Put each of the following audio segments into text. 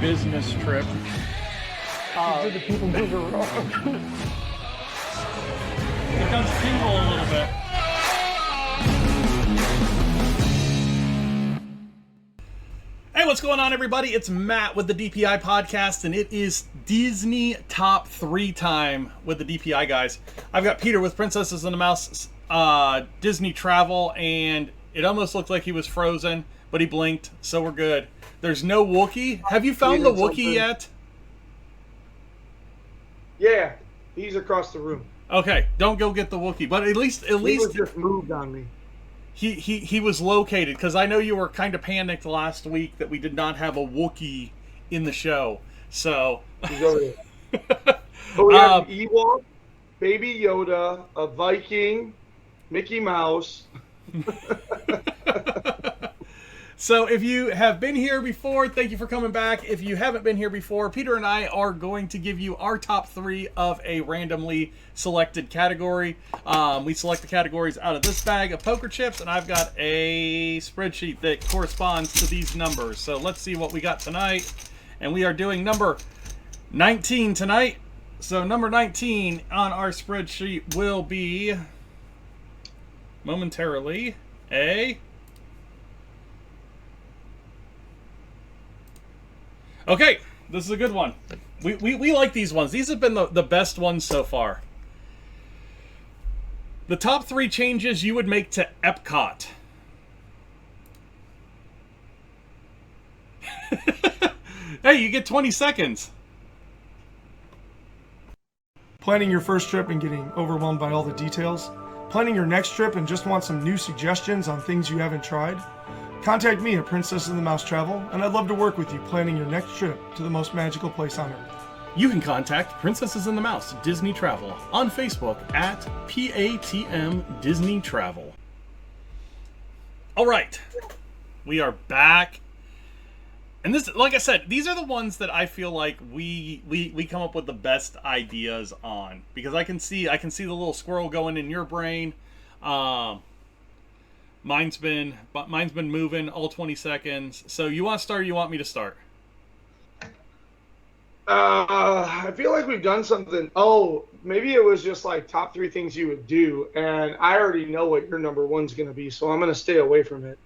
business trip. Do the people move around? It does tingle a little bit. Hey, what's going on, everybody? It's Matt with the DPI podcast, and it is Disney Top 3 time with the DPI guys. I've got Peter with Princesses and the Mouse, Disney Travel, and it almost looked like he was frozen, but he blinked, so we're good. There's no Wookiee. Have you found the Wookiee yet? Yeah, he's across the room. Okay, don't go get the Wookiee, but at least He just moved on me. He was located, because I know you were kind of panicked last week that we did not have a Wookiee in the show. So he's over there. But we have an Ewok, Baby Yoda, a Viking, Mickey Mouse. So if you have been here before, thank you for coming back. If you haven't been here before, Peter and I are going to give you our top 3 of a randomly selected category. We select the categories out of this bag of poker chips, and I've got a spreadsheet that corresponds to these numbers. So let's see what we got tonight. And we are doing number 19 tonight. So number 19 on our spreadsheet will be momentarily a... Okay, this is a good one. We like these ones. These have been the best ones so far. The top 3 changes you would make to EPCOT. Hey, you get 20 seconds. Planning your first trip and getting overwhelmed by all the details? Planning your next trip and just want some new suggestions on things you haven't tried? Contact me at Princess and the Mouse Travel, and I'd love to work with you planning your next trip to the most magical place on earth. You can contact Princesses and the Mouse Disney Travel on Facebook at PATM Disney Travel. All right, we are back. And this, like I said, these are the ones that I feel like we come up with the best ideas on, because I can see the little squirrel going in your brain. Mine's been moving all 20 seconds. So you want to start or you want me to start? I feel like we've done something. Oh, maybe it was just like top 3 things you would do, and I already know what your number 1's going to be, so I'm going to stay away from it.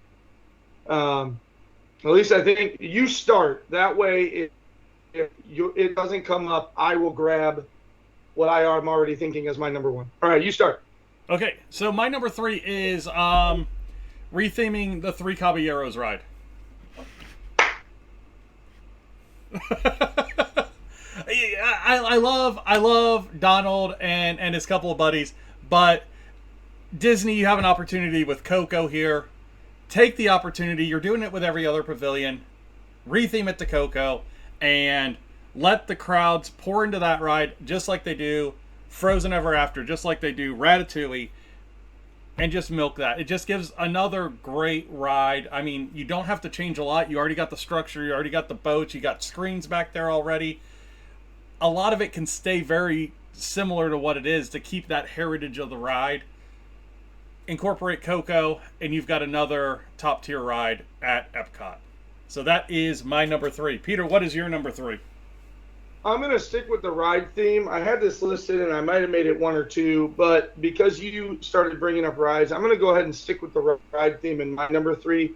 At least I think you start. That way, if it doesn't come up, I will grab what I am already thinking as my number 1. All right, you start. Okay, so my number 3 is retheming the Three Caballeros ride. I love Donald and his couple of buddies, but Disney, you have an opportunity with Coco here. Take the opportunity. You're doing it with every other pavilion. Retheme it to Coco and let the crowds pour into that ride just like they do Frozen Ever After, just like they do Ratatouille, and just milk that. It just gives another great ride. I mean, you don't have to change a lot. You already got the structure. You already got the boats. You got screens back there already. A lot of it can stay very similar to what it is to keep that heritage of the ride. Incorporate Coco, and you've got another top-tier ride at EPCOT. So that is my number 3. Peter, what is your number 3? I'm going to stick with the ride theme. I had this listed, and I might have made it 1 or 2, but because you started bringing up rides, I'm going to go ahead and stick with the ride theme in my number 3.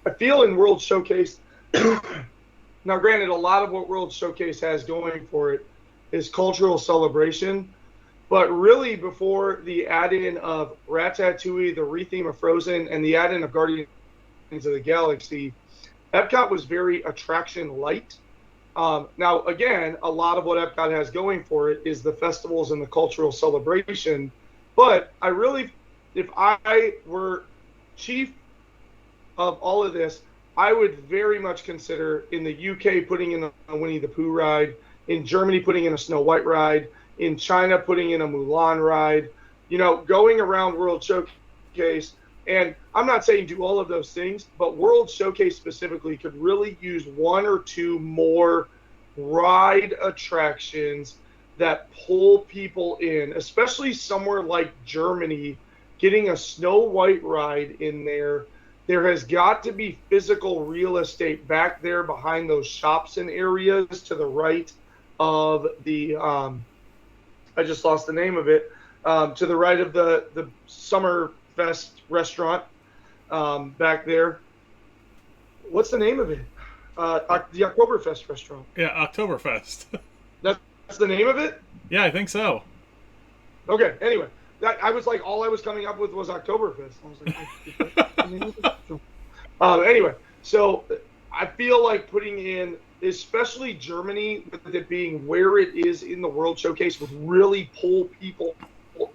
I feel in World Showcase, now granted, a lot of what World Showcase has going for it is cultural celebration, but really before the add-in of Ratatouille, the retheme of Frozen, and the add-in of Guardians of the Galaxy, EPCOT was very attraction light. Now, again, a lot of what EPCOT has going for it is the festivals and the cultural celebration. But I really, if I were chief of all of this, I would very much consider in the UK putting in a Winnie the Pooh ride, in Germany putting in a Snow White ride, in China putting in a Mulan ride, going around World Showcase. And I'm not saying do all of those things, but World Showcase specifically could really use 1 or 2 more ride attractions that pull people in, especially somewhere like Germany, getting a Snow White ride in there there has got to be physical real estate back there behind those shops and areas to the right of the I just lost the name of it, to the right of the Summerfest restaurant back there. What's the name of it? The Oktoberfest restaurant. Yeah, Oktoberfest. That's the name of it? Yeah, I think so. Okay, anyway. I was like, all I was coming up with was Oktoberfest. I was like, anyway, so I feel like putting in, especially Germany, with it being where it is in the World Showcase, would really pull people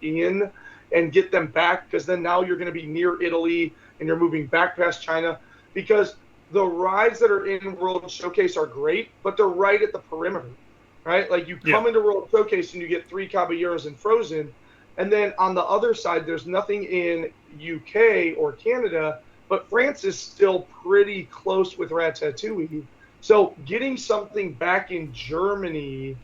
in and get them back, because then now you're going to be near Italy and you're moving back past China, because the rides that are in World Showcase are great, but they're right at the perimeter, right? Like you come into World Showcase and you get 3 Caballeros and Frozen, and then on the other side, there's nothing in UK or Canada, but France is still pretty close with Ratatouille. So getting something back in Germany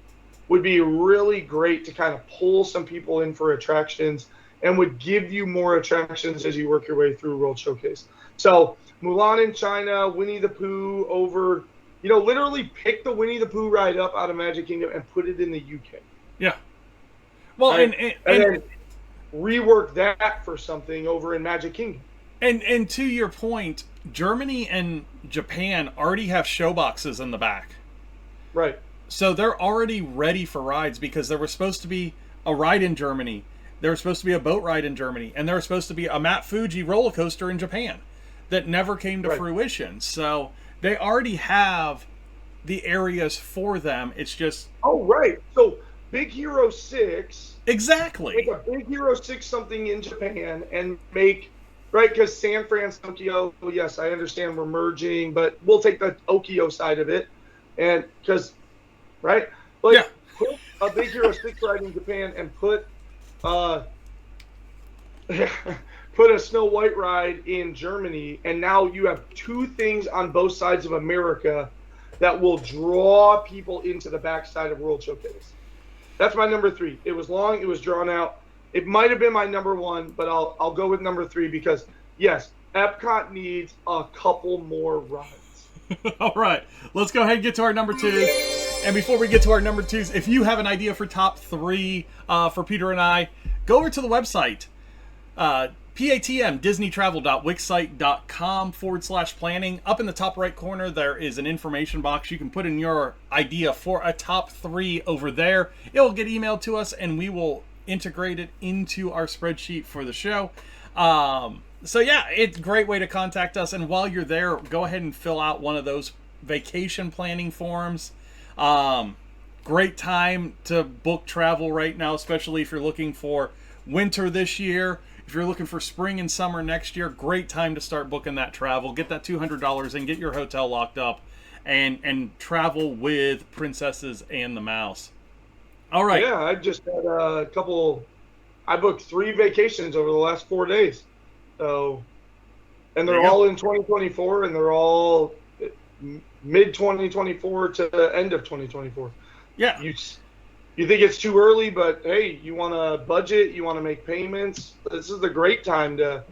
would be really great to kind of pull some people in for attractions, and would give you more attractions as you work your way through World Showcase. So Mulan in China, Winnie the Pooh over, literally pick the Winnie the Pooh ride up out of Magic Kingdom and put it in the UK. Yeah. Well, right? and then rework that for something over in Magic Kingdom. And to your point, Germany and Japan already have show boxes in the back. Right. So they're already ready for rides, because there was supposed to be a ride in Germany. There was supposed to be a boat ride in Germany. And there was supposed to be a Mount Fuji roller coaster in Japan that never came to fruition. So they already have the areas for them. It's just... Oh, right. So Big Hero 6... Exactly. Make a Big Hero 6 something in Japan and make... Right, because San Fran, Tokyo, yes, I understand we're merging, but we'll take the Tokyo side of it. And because... Right? Like, put a Big Hero 6 ride in Japan and put a Snow White ride in Germany, and now you have 2 things on both sides of America that will draw people into the backside of World Showcase. That's my number 3. It was long, it was drawn out. It might have been my number 1, but I'll go with number 3 because, yes, Epcot needs a couple more rides. All right, let's go ahead and get to our number 2s. And before we get to our number 2s, if you have an idea for top 3 for Peter and I, go over to the website, PATM, disneytravel.wixsite.com/planning. Up in the top right corner, there is an information box. You can put in your idea for a top 3 over there. It will get emailed to us, and we will integrate it into our spreadsheet for the show. So yeah, it's a great way to contact us. And while you're there, go ahead and fill out one of those vacation planning forms. Great time to book travel right now, especially if you're looking for winter this year. If you're looking for spring and summer next year, great time to start booking that travel. Get that $200 and get your hotel locked up and travel with Princesses and the Mouse. All right. Yeah, I just had a couple. I booked 3 vacations over the last 4 days. So, and they're all in 2024, and they're all mid 2024 to end of 2024. Yeah. You think it's too early, but hey, you want to budget, you want to make payments. This is the great time to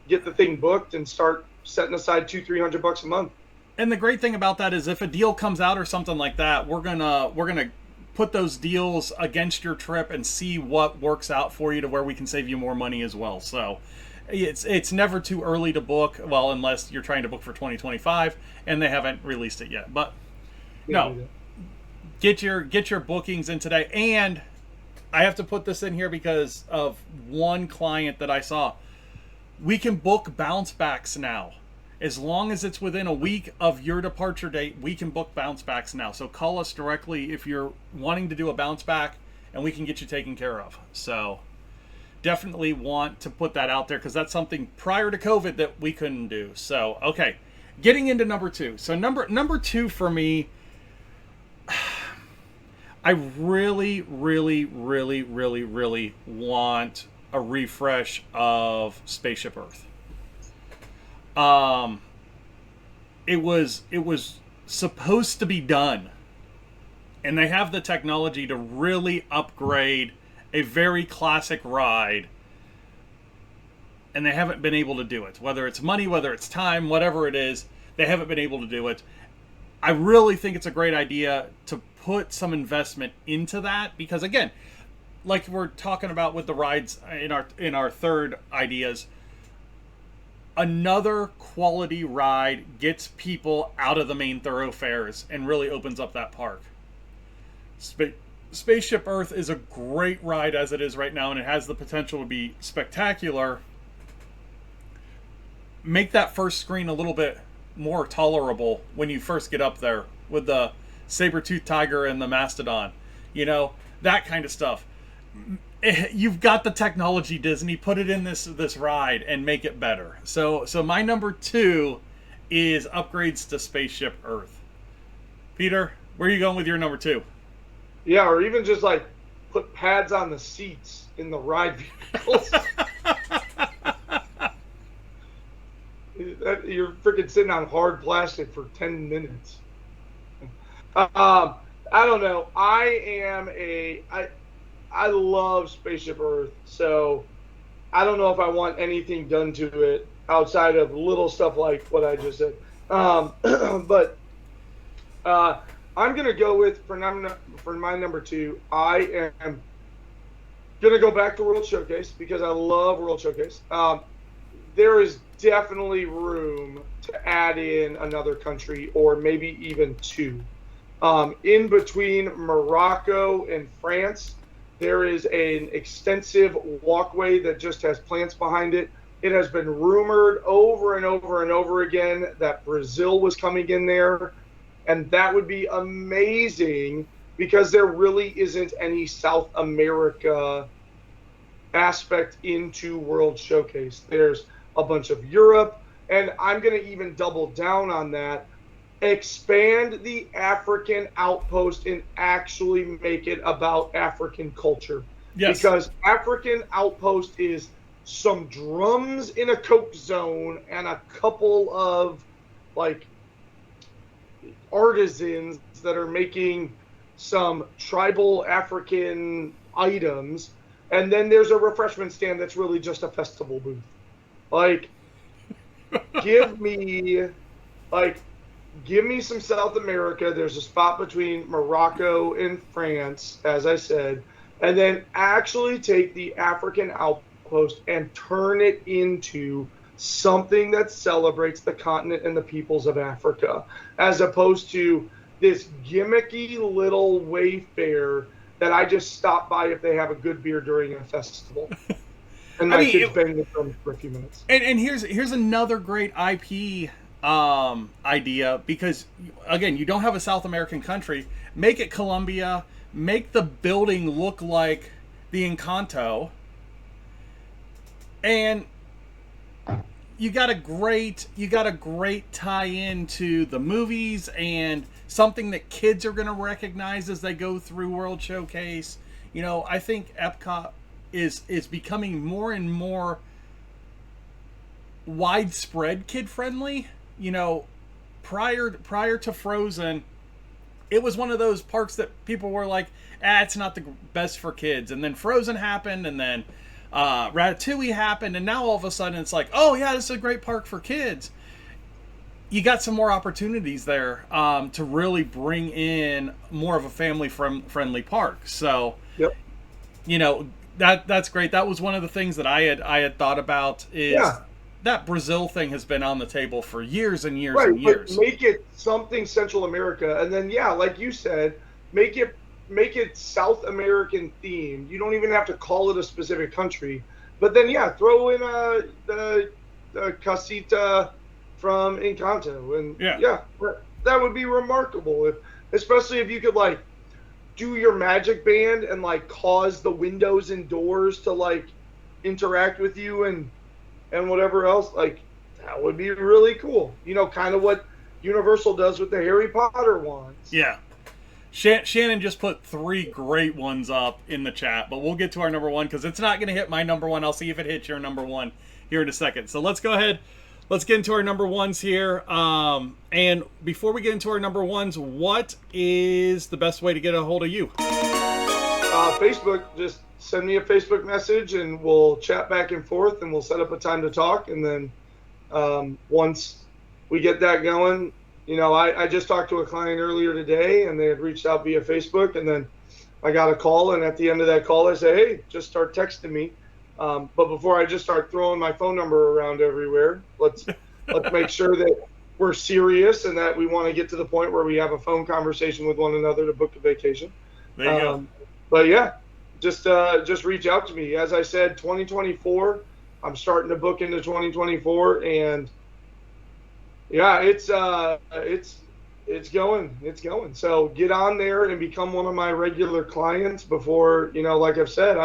get the thing booked and start setting aside $200-300 a month. And the great thing about that is if a deal comes out or something like that, we're gonna put those deals against your trip and see what works out for you to where we can save you more money as well. So it's never too early to book, well, unless you're trying to book for 2025 and they haven't released it yet. But no, get your bookings in today. And I have to put this in here because of one client that I saw. We can book bounce backs now. As long as it's within a week of your departure date, we can book bounce backs now. So call us directly if you're wanting to do a bounce back, and we can get you taken care of. So definitely want to put that out there because that's something prior to COVID that we couldn't do. So, okay, getting into number 2. So number 2 for me, I really, really, really, really, really want a refresh of Spaceship Earth. It was supposed to be done, and they have the technology to really upgrade a very classic ride and they haven't been able to do it. Whether it's money, whether it's time, whatever it is, they haven't been able to do it. I really think it's a great idea to put some investment into that, because again, like we're talking about with the rides in our third ideas, another quality ride gets people out of the main thoroughfares and really opens up that park. Spaceship Earth is a great ride as it is right now, and it has the potential to be spectacular. Make that first screen a little bit more tolerable when you first get up there with the saber-toothed tiger and the mastodon. You know, that kind of stuff. You've got the technology, Disney. Put it in this ride and make it better. So my number 2 is upgrades to Spaceship Earth. Peter, where are you going with your number 2? Yeah, or even just like put pads on the seats in the ride vehicles. You're freaking sitting on hard plastic for 10 minutes. I don't know. I love Spaceship Earth, so I don't know if I want anything done to it outside of little stuff like what I just said. But I'm going to go with, for my number 2, I am going to go back to World Showcase because I love World Showcase. There is definitely room to add in another country or maybe even 2. In between Morocco and France, there is an extensive walkway that just has plants behind it. It has been rumored over and over and over again that Brazil was coming in there, and that would be amazing because there really isn't any South America aspect into World Showcase. There's a bunch of Europe, and I'm going to even double down on that. Expand the African outpost and actually make it about African culture. Yes. Because African outpost is some drums in a Coke zone and a couple of like artisans that are making some tribal African items, and then there's a refreshment stand that's really just a festival booth. Like, give me some South America. There's a spot between Morocco and France, as I said, and then actually take the African outpost and turn it into something that celebrates the continent and the peoples of Africa, as opposed to this gimmicky little wayfare that I just stop by if they have a good beer during a festival. And my kids bang the drums for a few minutes. And here's another great IP idea, because again, you don't have a South American country. Make it Colombia. Make the building look like the Encanto, and you got a great tie-in to the movies and something that kids are going to recognize as they go through World Showcase. You know, I think EPCOT is becoming more and more widespread kid-friendly. You know, prior to Frozen, it was one of those parks that people were like, it's not the best for kids. And then Frozen happened, and then Ratatouille happened, and now all of a sudden it's like, oh yeah, this is a great park for kids. You got some more opportunities there to really bring in more of a family-friendly park. So, yep. You know, that's great. That was one of the things that I had thought about is... Yeah. That Brazil thing has been on the table for years and years and years. But make it something Central America, and then like you said, make it South American themed. You don't even have to call it a specific country, but then throw in the casita from Encanto, and that would be remarkable. Especially if you could like do your magic band and like cause the windows and doors to like interact with you and whatever else, like that would be really cool. You know, kind of what Universal does with the Harry Potter ones. Yeah. Shannon just put 3 great ones up in the chat, but we'll get to our number 1 because it's not going to hit my number 1. I'll see if it hits your number 1 here in a second. So let's go ahead. Let's get into our number 1s here. And before we get into our number 1s, what is the best way to get a hold of you? Facebook, just send me a Facebook message and we'll chat back and forth and we'll set up a time to talk. And then once we get that going, I just talked to a client earlier today and they had reached out via Facebook, and then I got a call, and at the end of that call I say, hey, just start texting me. But before I just start throwing my phone number around everywhere, let's make sure that we're serious and that we want to get to the point where we have a phone conversation with one another to book a vacation. There you go. But yeah, just reach out to me. As I said, 2024, I'm starting to book into 2024, and yeah, it's going. So get on there and become one of my regular clients before, like I've said,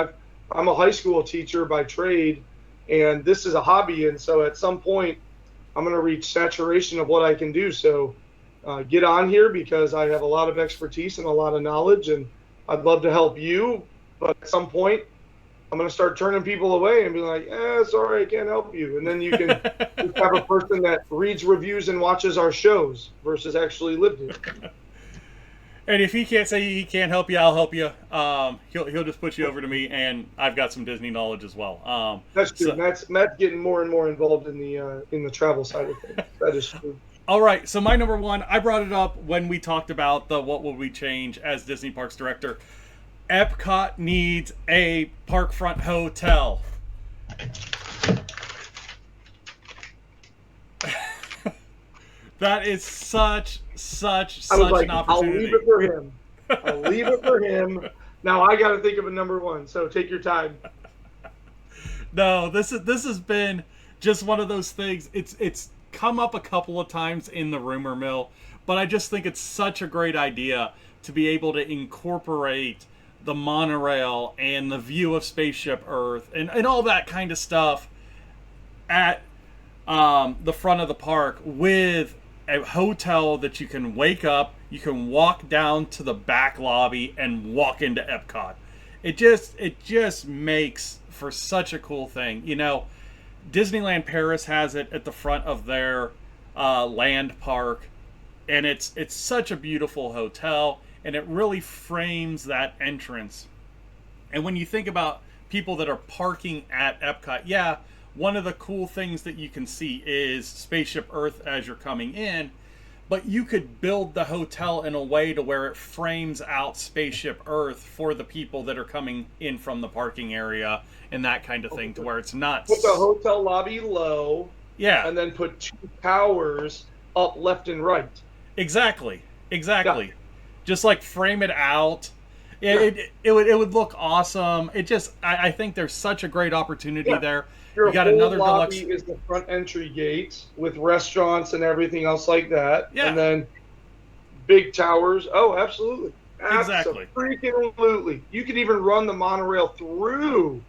I'm a high school teacher by trade, and this is a hobby. And so at some point I'm going to reach saturation of what I can do. So get on here, because I have a lot of expertise and a lot of knowledge, and I'd love to help you. But at some point I'm going to start turning people away and be like, sorry, I can't help you. And then you can just have a person that reads reviews and watches our shows versus actually lived it. And if he can't say he can't help you, I'll help you. He'll just put you over to me, and I've got some Disney knowledge as well. That's true. Matt's getting more and more involved in the travel side of things. That is true. All right, so my number one, I brought it up when we talked about the what would we change as Disney Parks director. EPCOT needs a parkfront hotel. That is such an opportunity. I'll leave it for him. Now I got to think of a number one. So take your time. No, this has been just one of those things. It's come up a couple of times in the rumor mill, but I just think it's such a great idea to be able to incorporate the monorail and the view of Spaceship Earth and all that kind of stuff at the front of the park with a hotel that you can wake up, you can walk down to the back lobby and walk into EPCOT. It just makes for such a cool thing. Disneyland Paris has it at the front of their land park, and it's such a beautiful hotel, and it really frames that entrance. And when you think about people that are parking at EPCOT, one of the cool things that you can see is Spaceship Earth as you're coming in, but you could build the hotel in a way to where it frames out Spaceship Earth for the people that are coming in from the parking area and that kind of thing, to where it's not... Put the hotel lobby low, and then put 2 towers up left and right. Exactly. Yeah. Just like frame it out. It would look awesome. I think there's such a great opportunity there. You got another lobby is the front entry gate with restaurants and everything else like that. Yeah. And then big towers. Oh, absolutely. Exactly. Absolutely. You could even run the monorail through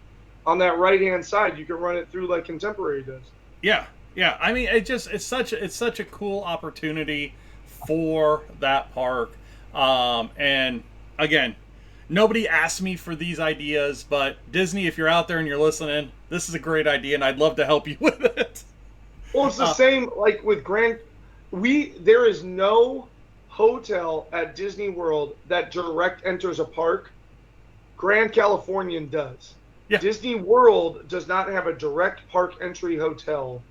on that right-hand side. You can run it through like Contemporary does. Yeah. I mean, it's such a cool opportunity for that park. And again, nobody asked me for these ideas, but Disney, if you're out there and you're listening, this is a great idea, and I'd love to help you with it. Well, it's the same like with there is no hotel at Disney World that direct enters a park. Grand Californian does. Yeah. Disney World does not have a direct park entry hotel.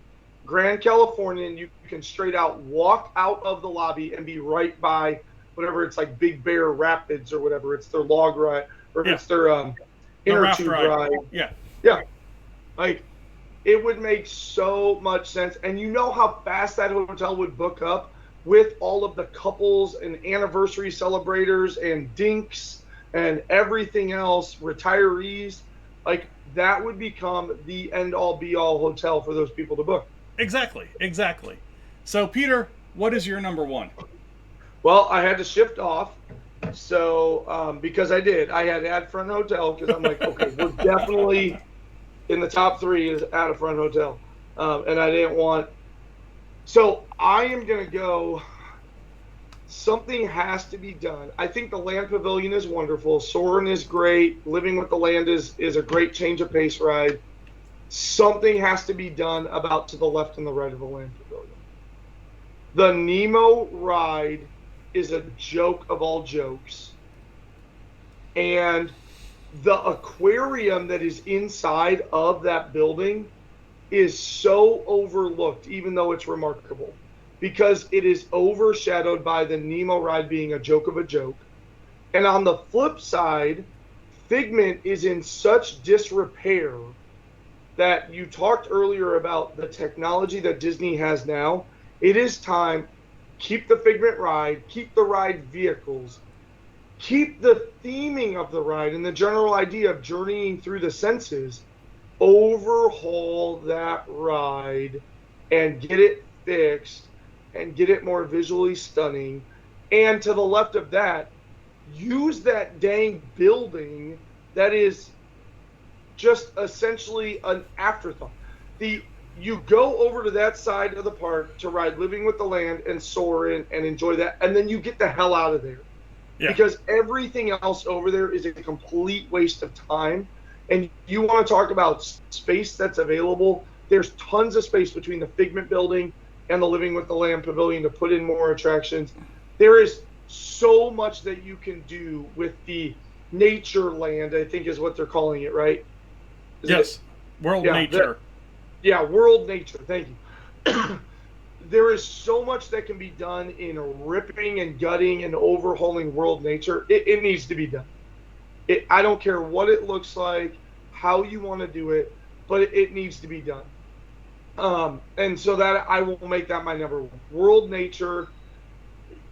Grand Californian, you can straight out walk out of the lobby and be right by whatever it's like Big Bear Rapids or whatever. It's their log ride, or it's their inner tube ride. Yeah. Like, it would make so much sense. And you know how fast that hotel would book up with all of the couples and anniversary celebrators and dinks and everything else, retirees. Like, that would become the end-all, be-all hotel for those people to book. Exactly. So, Peter, what is your number one? Well, I had to shift off. So, because I had to add front hotel, because I'm like, okay, we're definitely in the top 3 is add a front hotel. And I didn't want, so I am going to go, something has to be done. I think the Land Pavilion is wonderful. Soarin' is great. Living with the Land is a great change of pace ride. Something has to be done about to the left and the right of the Land Pavilion. The Nemo ride is a joke of all jokes. And The aquarium that is inside of that building is so overlooked, even though it's remarkable, because it is overshadowed by the Nemo ride being a joke of a joke. And on the flip side, Figment is in such disrepair that you talked earlier about the technology that Disney has now. It is time, keep the Figment ride, keep the ride vehicles, keep the theming of the ride and the general idea of journeying through the senses, overhaul that ride and get it fixed and get it more visually stunning. And to the left of that, use that dang building that is just essentially an afterthought. You go over to that side of the park to ride Living with the Land and soar in and enjoy that, and then you get the hell out of there. Yeah. Because everything else over there is a complete waste of time. And you want to talk about space that's available, there's tons of space between the Figment building and the Living with the Land pavilion to put in more attractions. There is so much that you can do with the Nature Land, I think is what they're calling it, right? Yes, World Nature. World Nature, thank you. There is so much that can be done in ripping and gutting and overhauling World Nature. It needs to be done. I don't care what it looks like, how you want to do it, but it needs to be done. And so that I will make that my number one. World Nature,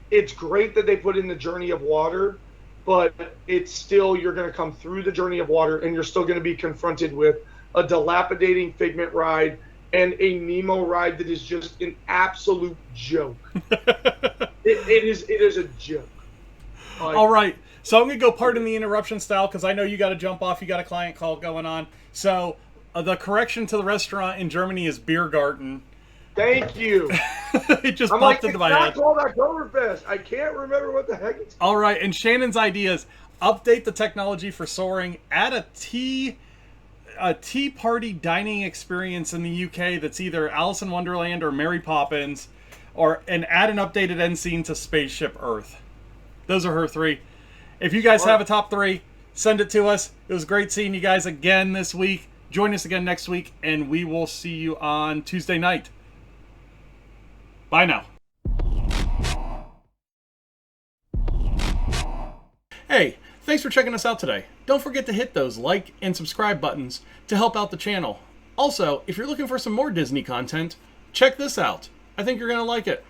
it's great that they put in the Journey of Water, but it's still, you're going to come through the Journey of Water and you're still going to be confronted with a dilapidating Figment ride and a Nemo ride that is just an absolute joke. it is a joke. All right. So I'm going to go pardon the interruption style because I know you got to jump off. You got a client call going on. So the correction to the restaurant in Germany is Biergarten. Thank you. It just popped into my head. It's not called Oktoberfest. I can't remember what the heck it's called. All right. And Shannon's idea is update the technology for soaring, add a tea party dining experience in the UK that's either Alice in Wonderland or Mary Poppins, and add an updated end scene to Spaceship Earth. Those are her three. If you guys have a top three, send it to us. It was great seeing you guys again this week. Join us again next week, and we will see you on Tuesday night. Bye now. Hey, thanks for checking us out today. Don't forget to hit those like and subscribe buttons to help out the channel. Also, if you're looking for some more Disney content, check this out. I think you're going to like it.